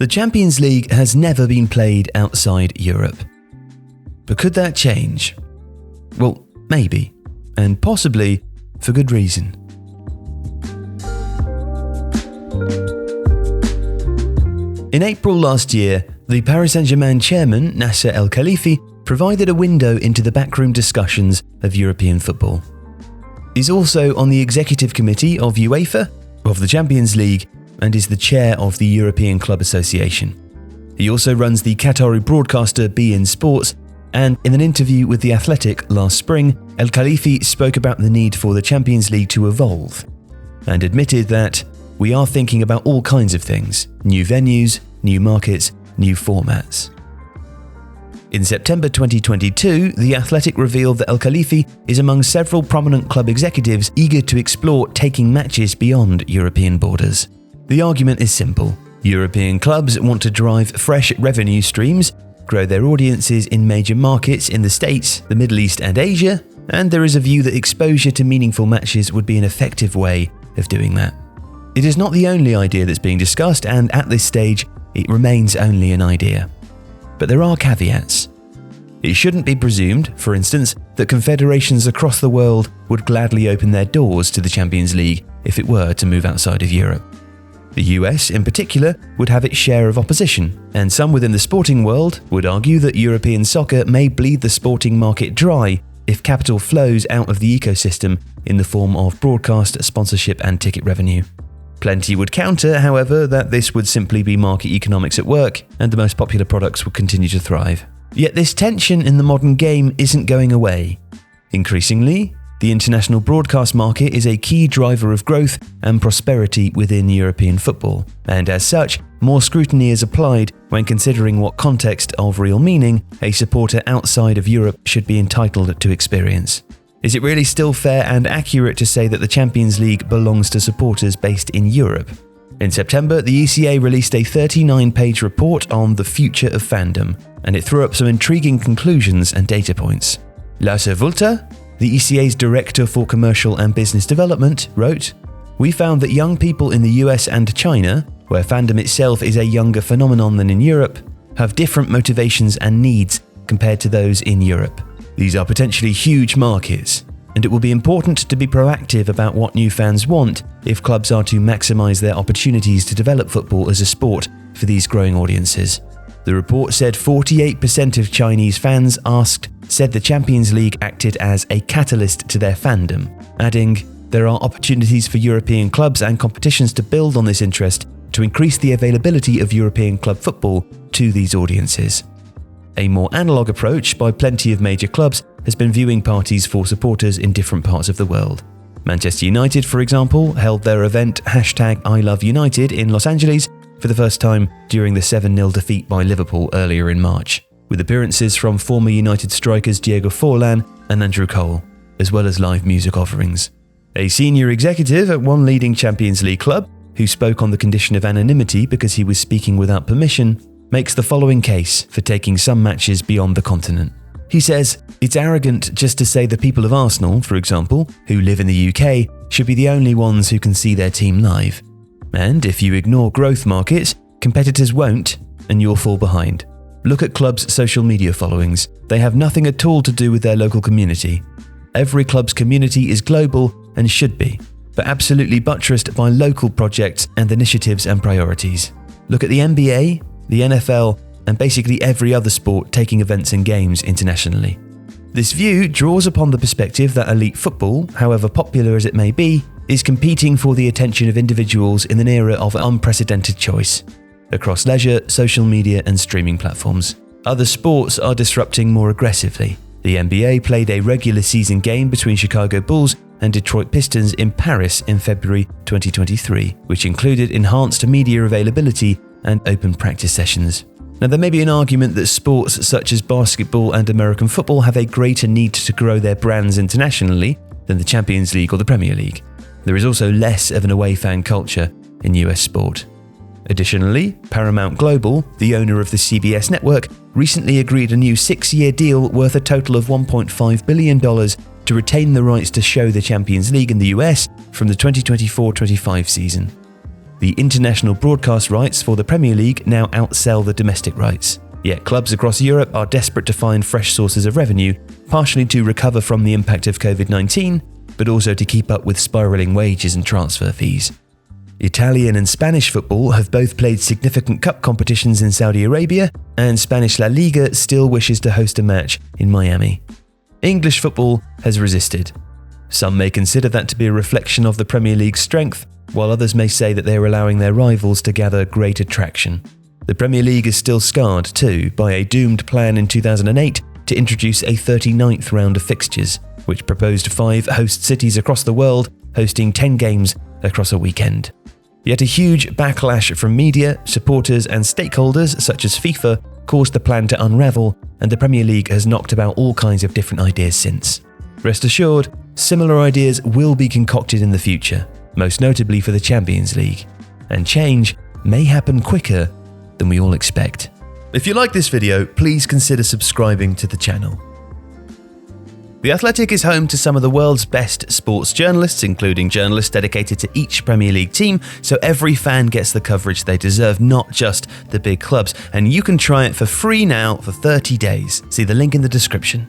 The Champions League has never been played outside Europe. But could that change? Well, maybe, and possibly for good reason. In April last year, the Paris Saint-Germain chairman, Nasser El Khelaifi, provided a window into the backroom discussions of European football. He's also on the executive committee of UEFA, of the Champions League, and is the chair of the European Club Association. He also runs the Qatari broadcaster beIN Sports, and in an interview with The Athletic last spring, El Khelaifi spoke about the need for the Champions League to evolve, and admitted that we are thinking about all kinds of things: new venues, new markets, new formats. In September 2022, The Athletic revealed that El Khelaifi is among several prominent club executives eager to explore taking matches beyond European borders. The argument is simple. European clubs want to drive fresh revenue streams, grow their audiences in major markets in the States, the Middle East and Asia, and there is a view that exposure to meaningful matches would be an effective way of doing that. It is not the only idea that's being discussed, and at this stage, it remains only an idea. But there are caveats. It shouldn't be presumed, for instance, that confederations across the world would gladly open their doors to the Champions League if it were to move outside of Europe. The US, in particular, would have its share of opposition, and some within the sporting world would argue that European soccer may bleed the sporting market dry if capital flows out of the ecosystem in the form of broadcast, sponsorship and ticket revenue. Plenty would counter, however, that this would simply be market economics at work, and the most popular products would continue to thrive. Yet this tension in the modern game isn't going away. Increasingly, the international broadcast market is a key driver of growth and prosperity within European football, and as such, more scrutiny is applied when considering what context of real meaning a supporter outside of Europe should be entitled to experience. Is it really still fair and accurate to say that the Champions League belongs to supporters based in Europe? In September, the ECA released a 39-page report on the future of fandom, and it threw up some intriguing conclusions and data points. Lasse Vulter, the ECA's Director for Commercial and Business Development, wrote, "We found that young people in the US and China, where fandom itself is a younger phenomenon than in Europe, have different motivations and needs compared to those in Europe. These are potentially huge markets, and it will be important to be proactive about what new fans want if clubs are to maximize their opportunities to develop football as a sport for these growing audiences." The report said 48% of Chinese fans asked said the Champions League acted as a catalyst to their fandom, adding, "There are opportunities for European clubs and competitions to build on this interest to increase the availability of European club football to these audiences." A more analog approach by plenty of major clubs has been viewing parties for supporters in different parts of the world. Manchester United, for example, held their event #ILoveUnited in Los Angeles for the first time during the 7-0 defeat by Liverpool earlier in March, with appearances from former United strikers Diego Forlan and Andrew Cole, as well as live music offerings. A senior executive at one leading Champions League club, who spoke on the condition of anonymity because he was speaking without permission, makes the following case for taking some matches beyond the continent. He says, "It's arrogant just to say the people of Arsenal, for example, who live in the UK, should be the only ones who can see their team live. And if you ignore growth markets, competitors won't, and you'll fall behind. Look at clubs' social media followings. They have nothing at all to do with their local community. Every club's community is global and should be, but absolutely buttressed by local projects and initiatives and priorities. Look at the NBA, the NFL, and basically every other sport taking events and games internationally." This view draws upon the perspective that elite football, however popular as it may be, is competing for the attention of individuals in an era of unprecedented choice across leisure, social media and streaming platforms. Other sports are disrupting more aggressively. The NBA played a regular season game between Chicago Bulls and Detroit Pistons in Paris in February 2023, which included enhanced media availability and open practice sessions. Now, there may be an argument that sports such as basketball and American football have a greater need to grow their brands internationally than the Champions League or the Premier League. There is also less of an away fan culture in US sport. Additionally, Paramount Global, the owner of the CBS network, recently agreed a new 6-year deal worth a total of $1.5 billion to retain the rights to show the Champions League in the US from the 2024-25 season. The international broadcast rights for the Premier League now outsell the domestic rights. Yet clubs across Europe are desperate to find fresh sources of revenue, partially to recover from the impact of COVID-19, but also to keep up with spiralling wages and transfer fees. Italian and Spanish football have both played significant cup competitions in Saudi Arabia, and Spanish La Liga still wishes to host a match in Miami. English football has resisted. Some may consider that to be a reflection of the Premier League's strength, while others may say that they are allowing their rivals to gather greater traction. The Premier League is still scarred, too, by a doomed plan in 2008 to introduce a 39th round of fixtures, which proposed 5 host cities across the world hosting 10 games across a weekend. Yet a huge backlash from media, supporters and stakeholders such as FIFA caused the plan to unravel, and the Premier League has knocked about all kinds of different ideas since. Rest assured, similar ideas will be concocted in the future, most notably for the Champions League, and change may happen quicker than we all expect. If you like this video, please consider subscribing to the channel. The Athletic is home to some of the world's best sports journalists, including journalists dedicated to each Premier League team, so every fan gets the coverage they deserve, not just the big clubs. And you can try it for free now for 30 days. See the link in the description.